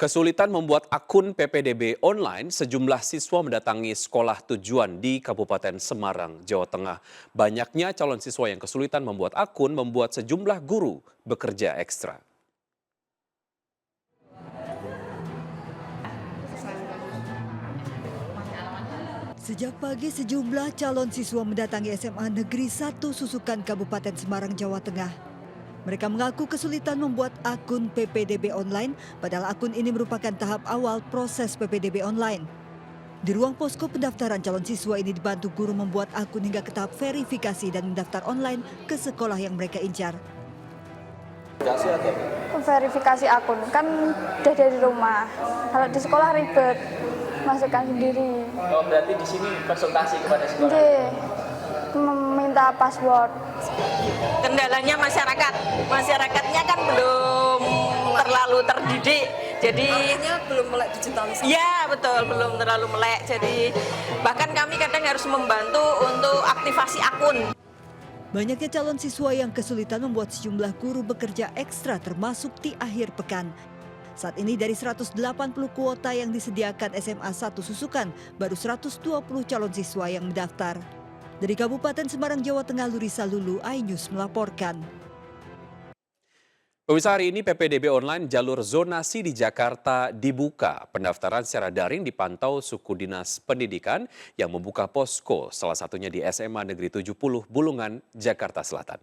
Kesulitan membuat akun PPDB online, sejumlah siswa mendatangi sekolah tujuan di Kabupaten Semarang, Jawa Tengah. Banyaknya calon siswa yang kesulitan membuat akun membuat sejumlah guru bekerja ekstra. Sejak pagi sejumlah calon siswa mendatangi SMA Negeri 1 Susukan Kabupaten Semarang, Jawa Tengah. Mereka mengaku kesulitan membuat akun PPDB online, padahal akun ini merupakan tahap awal proses PPDB online. Di ruang posko pendaftaran, calon siswa ini dibantu guru membuat akun hingga ke tahap verifikasi dan mendaftar online ke sekolah yang mereka incar. Verifikasi akun kan udah dari rumah. Kalau di sekolah ribet, masukkan sendiri. Oh, berarti di sini konsultasi kepada sekolah? Oke, meminta password. Kendalanya masyarakatnya kan belum terlalu terdidik, jadi belum melek digitalisasi. ya betul, belum terlalu melek, jadi bahkan kami kadang harus membantu untuk aktivasi akun. Banyaknya calon siswa yang kesulitan membuat sejumlah guru bekerja ekstra termasuk di akhir pekan. Saat ini dari 180 kuota yang disediakan SMA 1 Susukan, baru 120 calon siswa yang mendaftar. Dari Kabupaten Semarang, Jawa Tengah, Lurisa Lulu, iNews melaporkan. Pemirsa, hari ini PPDB online jalur zonasi di Jakarta dibuka. Pendaftaran secara daring dipantau Suku Dinas Pendidikan yang membuka posko, salah satunya di SMA Negeri 70 Bulungan, Jakarta Selatan.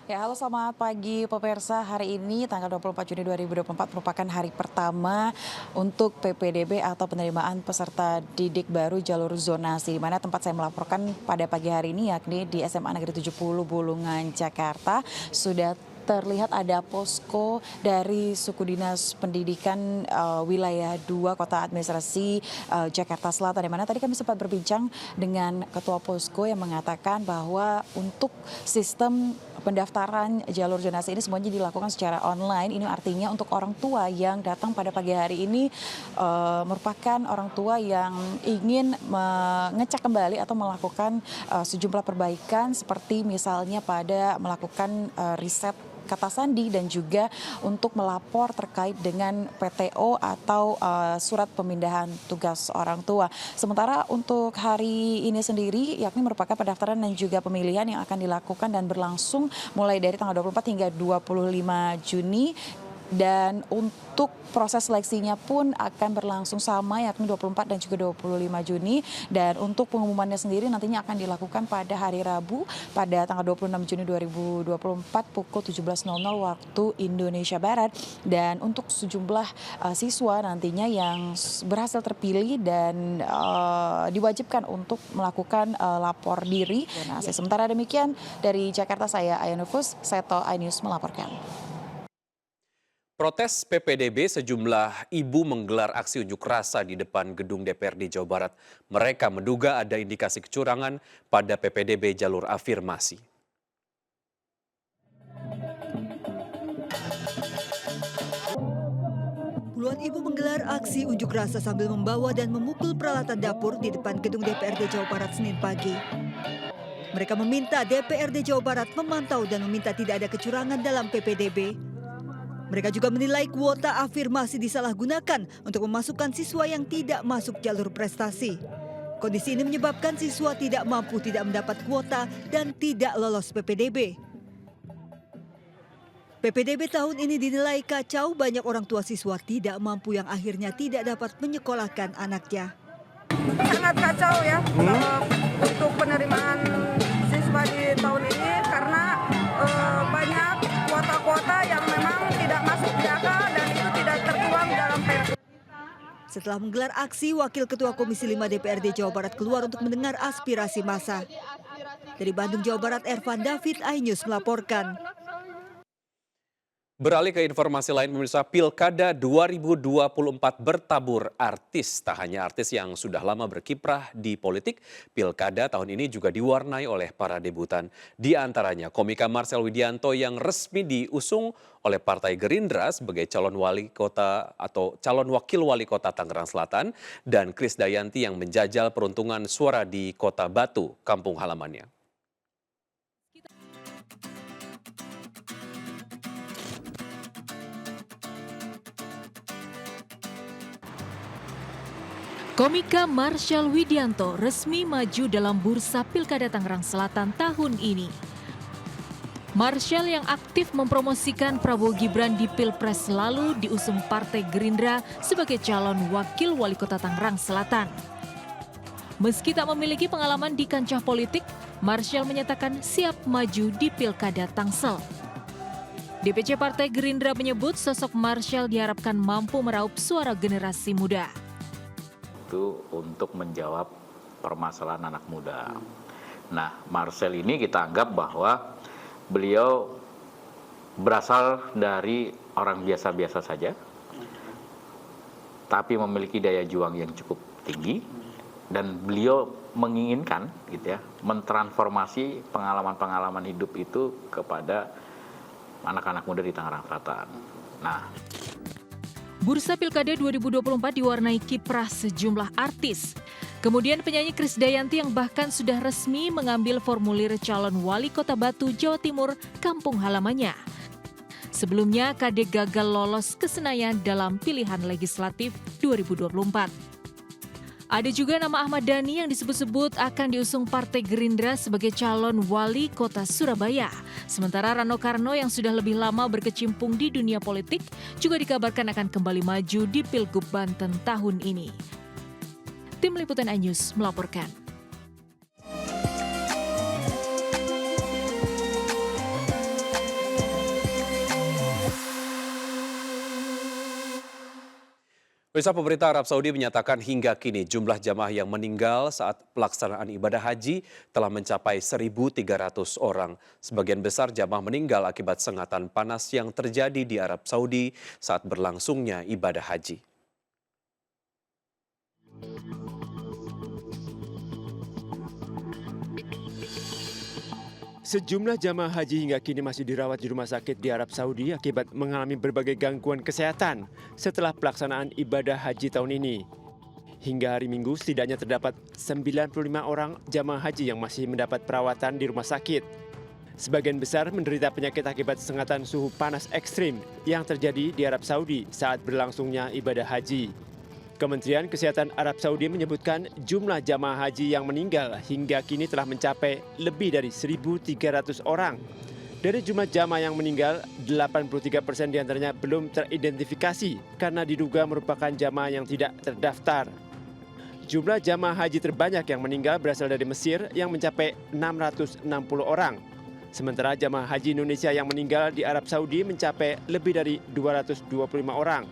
Ya, halo selamat pagi pemirsa. Hari ini tanggal 24 Juni 2024 merupakan hari pertama untuk PPDB atau penerimaan peserta didik baru jalur zonasi. Di mana tempat saya melaporkan pada pagi hari ini yakni di SMA Negeri 70 Bulungan, Jakarta. Sudah terlihat ada posko dari Suku Dinas Pendidikan wilayah 2 Kota Administrasi Jakarta Selatan, di mana tadi kami sempat berbincang dengan Ketua Posko yang mengatakan bahwa untuk sistem pendaftaran jalur zonasi ini semuanya dilakukan secara online. Ini artinya untuk orang tua yang datang pada pagi hari ini merupakan orang tua yang ingin mengecek kembali atau melakukan sejumlah perbaikan seperti misalnya pada melakukan riset kata sandi dan juga untuk melapor terkait dengan PTO atau surat pemindahan tugas orang tua. Sementara untuk hari ini sendiri yakni merupakan pendaftaran dan juga pemilihan yang akan dilakukan dan berlangsung mulai dari tanggal 24 hingga 25 Juni. Dan untuk proses seleksinya pun akan berlangsung sama yakni 24 dan juga 25 Juni. Dan untuk pengumumannya sendiri nantinya akan dilakukan pada hari Rabu pada tanggal 26 Juni 2024 pukul 17.00 waktu Indonesia Barat. Dan untuk sejumlah siswa nantinya yang berhasil terpilih dan diwajibkan untuk melakukan lapor diri. Nah, sementara demikian dari Jakarta saya Aya Nufus, Seto iNews melaporkan. Protes PPDB, sejumlah ibu menggelar aksi unjuk rasa di depan gedung DPRD Jawa Barat. Mereka menduga ada indikasi kecurangan pada PPDB jalur afirmasi. Puluhan ibu menggelar aksi unjuk rasa sambil membawa dan memukul peralatan dapur di depan gedung DPRD Jawa Barat Senin pagi. Mereka meminta DPRD Jawa Barat memantau dan meminta tidak ada kecurangan dalam PPDB. Mereka juga menilai kuota afirmasi disalahgunakan untuk memasukkan siswa yang tidak masuk jalur prestasi. Kondisi ini menyebabkan siswa tidak mampu tidak mendapat kuota dan tidak lolos PPDB. PPDB tahun ini dinilai kacau, banyak orang tua siswa tidak mampu yang akhirnya tidak dapat menyekolahkan anaknya. Sangat kacau ya untuk penerimaan siswa di tahun ini karena banyak kuota-kuota yang memang tidak masuk di akal dan itu tidak tertuang dalam perda. Setelah menggelar aksi, Wakil Ketua Komisi 5 DPRD Jawa Barat keluar untuk mendengar aspirasi massa. Dari Bandung, Jawa Barat, Ervan David, iNews melaporkan. Beralih ke informasi lain, pemirsa, Pilkada 2024 bertabur artis. Tak hanya artis yang sudah lama berkiprah di politik, Pilkada tahun ini juga diwarnai oleh para debutan. Di antaranya komika Marcel Widianto yang resmi diusung oleh Partai Gerindra sebagai calon wali kota atau calon wakil wali kota Tangerang Selatan, dan Krisdayanti yang menjajal peruntungan suara di Kota Batu, kampung halamannya. Komika Marshall Widianto resmi maju dalam Bursa Pilkada Tangerang Selatan tahun ini. Marshall yang aktif mempromosikan Prabowo Gibran di Pilpres lalu diusung Partai Gerindra sebagai calon wakil wali kota Tangerang Selatan. Meski tak memiliki pengalaman di kancah politik, Marshall menyatakan siap maju di Pilkada Tangsel. DPC Partai Gerindra menyebut sosok Marshall diharapkan mampu meraup suara generasi muda. Itu untuk menjawab permasalahan anak muda. Nah, Marshall ini kita anggap bahwa beliau berasal dari orang biasa-biasa saja, tapi memiliki daya juang yang cukup tinggi, dan beliau menginginkan gitu ya, mentransformasi pengalaman-pengalaman hidup itu kepada anak-anak muda di Tangerang Selatan. Nah, Bursa Pilkada 2024 diwarnai kiprah sejumlah artis. Kemudian penyanyi Krisdayanti yang bahkan sudah resmi mengambil formulir calon wali kota Batu, Jawa Timur, kampung halamannya. Sebelumnya, KD gagal lolos ke Senayan dalam pilihan legislatif 2024. Ada juga nama Ahmad Dhani yang disebut-sebut akan diusung Partai Gerindra sebagai calon wali kota Surabaya. Sementara Rano Karno yang sudah lebih lama berkecimpung di dunia politik juga dikabarkan akan kembali maju di Pilgub Banten tahun ini. Tim Liputan iNews melaporkan. Pemerintah Arab Saudi menyatakan hingga kini jumlah jamaah yang meninggal saat pelaksanaan ibadah haji telah mencapai 1.300 orang. Sebagian besar jamaah meninggal akibat sengatan panas yang terjadi di Arab Saudi saat berlangsungnya ibadah haji. Sejumlah jamaah haji hingga kini masih dirawat di rumah sakit di Arab Saudi akibat mengalami berbagai gangguan kesehatan setelah pelaksanaan ibadah haji tahun ini. Hingga hari Minggu setidaknya terdapat 95 orang jamaah haji yang masih mendapat perawatan di rumah sakit. Sebagian besar menderita penyakit akibat sengatan suhu panas ekstrim yang terjadi di Arab Saudi saat berlangsungnya ibadah haji. Kementerian Kesehatan Arab Saudi menyebutkan jumlah jamaah haji yang meninggal hingga kini telah mencapai lebih dari 1.300 orang. Dari jumlah jamaah yang meninggal, 83% diantaranya belum teridentifikasi karena diduga merupakan jamaah yang tidak terdaftar. Jumlah jamaah haji terbanyak yang meninggal berasal dari Mesir yang mencapai 660 orang. Sementara jamaah haji Indonesia yang meninggal di Arab Saudi mencapai lebih dari 225 orang.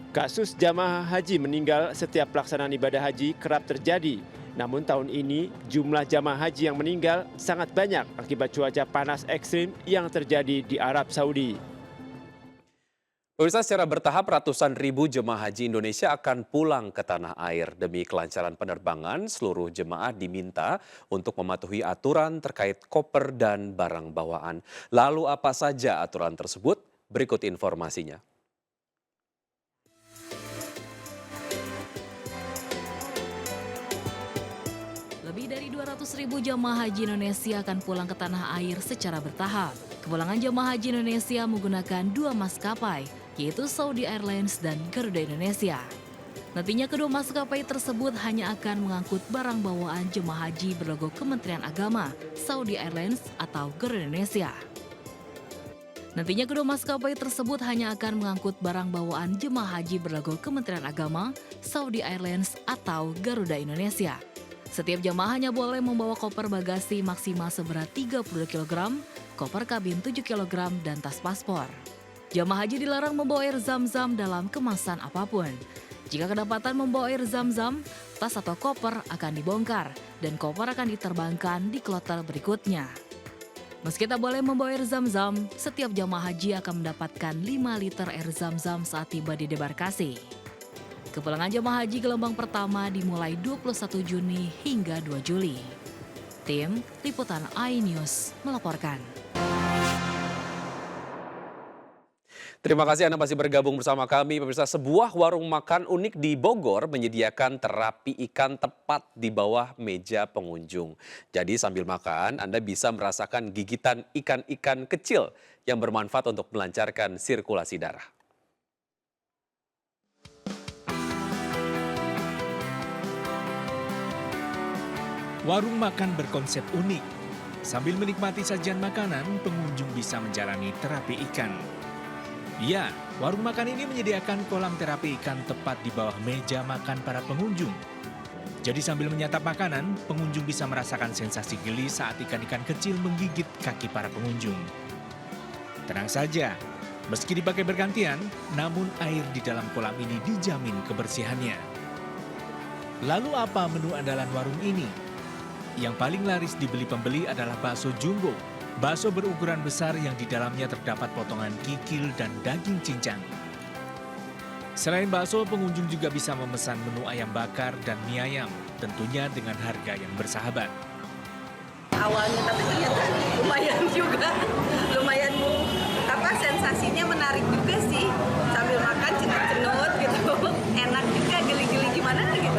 Kasus jamaah haji meninggal setiap pelaksanaan ibadah haji kerap terjadi. Namun tahun ini jumlah jamaah haji yang meninggal sangat banyak akibat cuaca panas ekstrim yang terjadi di Arab Saudi. Pemirsa, secara bertahap ratusan ribu jemaah haji Indonesia akan pulang ke tanah air. Demi kelancaran penerbangan, seluruh jemaah diminta untuk mematuhi aturan terkait koper dan barang bawaan. Lalu apa saja aturan tersebut? Berikut informasinya. Lebih dari 200.000 jamaah haji Indonesia akan pulang ke tanah air secara bertahap. Kepulangan jamaah haji Indonesia menggunakan dua maskapai, yaitu Saudi Airlines dan Garuda Indonesia. Nantinya kedua maskapai tersebut hanya akan mengangkut barang bawaan jemaah haji berlogo Kementerian Agama, Saudi Airlines atau Garuda Indonesia. Nantinya kedua maskapai tersebut hanya akan mengangkut barang bawaan jemaah haji berlogo Kementerian Agama, Saudi Airlines atau Garuda Indonesia. Setiap jemaah hanya boleh membawa koper bagasi maksimal seberat 32 kg, koper kabin 7 kg, dan tas paspor. Jemaah haji dilarang membawa air zam-zam dalam kemasan apapun. Jika kedapatan membawa air zam-zam, tas atau koper akan dibongkar dan koper akan diterbangkan di kloter berikutnya. Meski tak boleh membawa air zam-zam, setiap jemaah haji akan mendapatkan 5 liter air zam-zam saat tiba di debarkasi. Kepulangan jemaah haji gelombang pertama dimulai 21 Juni hingga 2 Juli. Tim Liputan iNews melaporkan. Terima kasih Anda masih bergabung bersama kami. Pemirsa, sebuah warung makan unik di Bogor menyediakan terapi ikan tepat di bawah meja pengunjung. Jadi sambil makan, Anda bisa merasakan gigitan ikan-ikan kecil yang bermanfaat untuk melancarkan sirkulasi darah. Warung makan berkonsep unik. Sambil menikmati sajian makanan, pengunjung bisa menjalani terapi ikan. Ya, warung makan ini menyediakan kolam terapi ikan tepat di bawah meja makan para pengunjung. Jadi sambil menyantap makanan, pengunjung bisa merasakan sensasi geli saat ikan-ikan kecil menggigit kaki para pengunjung. Tenang saja, meski dipakai bergantian, namun air di dalam kolam ini dijamin kebersihannya. Lalu apa menu andalan warung ini? Yang paling laris dibeli pembeli adalah bakso jumbo. Bakso berukuran besar yang di dalamnya terdapat potongan kikil dan daging cincang. Selain bakso, pengunjung juga bisa memesan menu ayam bakar dan mie ayam, tentunya dengan harga yang bersahabat. Awalnya tapi ternyata lumayan juga, lumayan sensasinya menarik juga sih. Sambil makan cenut-cenut gitu, enak juga, geli-geli gimana gitu.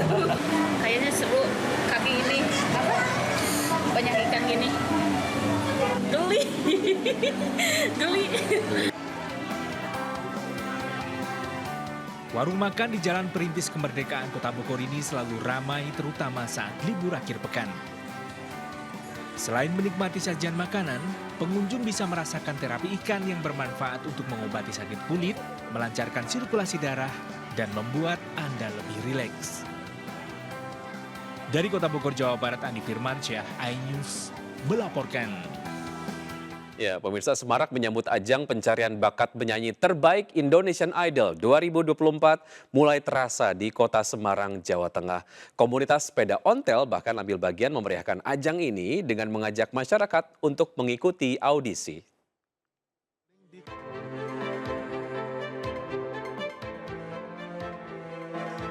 Kayaknya seru, kaki ini banyak ikan gini. Geli, geli. Warung makan di Jalan Perintis Kemerdekaan Kota Bogor ini selalu ramai terutama saat libur akhir pekan. Selain menikmati sajian makanan, pengunjung bisa merasakan terapi ikan yang bermanfaat untuk mengobati sakit kulit, melancarkan sirkulasi darah, dan membuat Anda lebih rileks. Dari Kota Bogor, Jawa Barat, Andi Firmansyah, iNews melaporkan. Ya, pemirsa, Semarak menyambut ajang pencarian bakat penyanyi terbaik Indonesian Idol 2024 mulai terasa di Kota Semarang, Jawa Tengah. Komunitas sepeda ontel bahkan ambil bagian memeriahkan ajang ini dengan mengajak masyarakat untuk mengikuti audisi.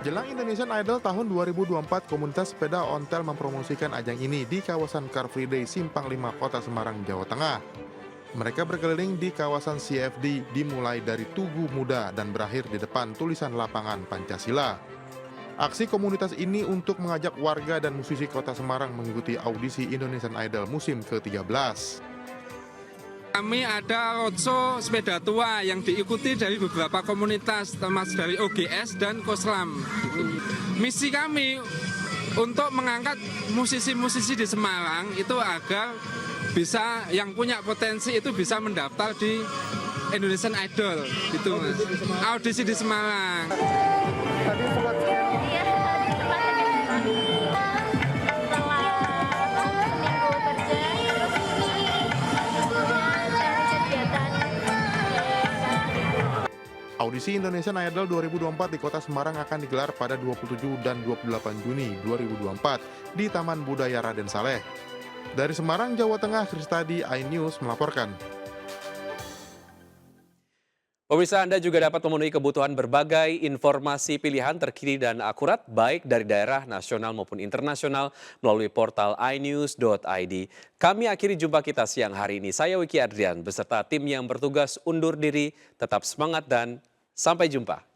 Jelang Indonesian Idol tahun 2024, komunitas sepeda ontel mempromosikan ajang ini di kawasan Car Free Day Simpang 5 Kota Semarang, Jawa Tengah. Mereka berkeliling di kawasan CFD dimulai dari Tugu Muda dan berakhir di depan tulisan lapangan Pancasila. Aksi komunitas ini untuk mengajak warga dan musisi Kota Semarang mengikuti audisi Indonesian Idol musim ke-13. Kami ada roadshow sepeda tua yang diikuti dari beberapa komunitas, termasuk dari OGS dan Koslam. Misi kami untuk mengangkat musisi-musisi di Semarang itu agar bisa yang punya potensi itu bisa mendaftar di Indonesian Idol gitu Mas. Audisi di Semarang. Audisi Indonesian Idol 2024 di Kota Semarang akan digelar pada 27 dan 28 Juni 2024 di Taman Budaya Raden Saleh. Dari Semarang, Jawa Tengah, Kristadi, iNews melaporkan. Pemirsa, Anda juga dapat memenuhi kebutuhan berbagai informasi pilihan terkini dan akurat baik dari daerah, nasional maupun internasional melalui portal inews.id. Kami akhiri jumpa kita siang hari ini. Saya Wiki Adrian beserta tim yang bertugas undur diri. Tetap semangat dan sampai jumpa.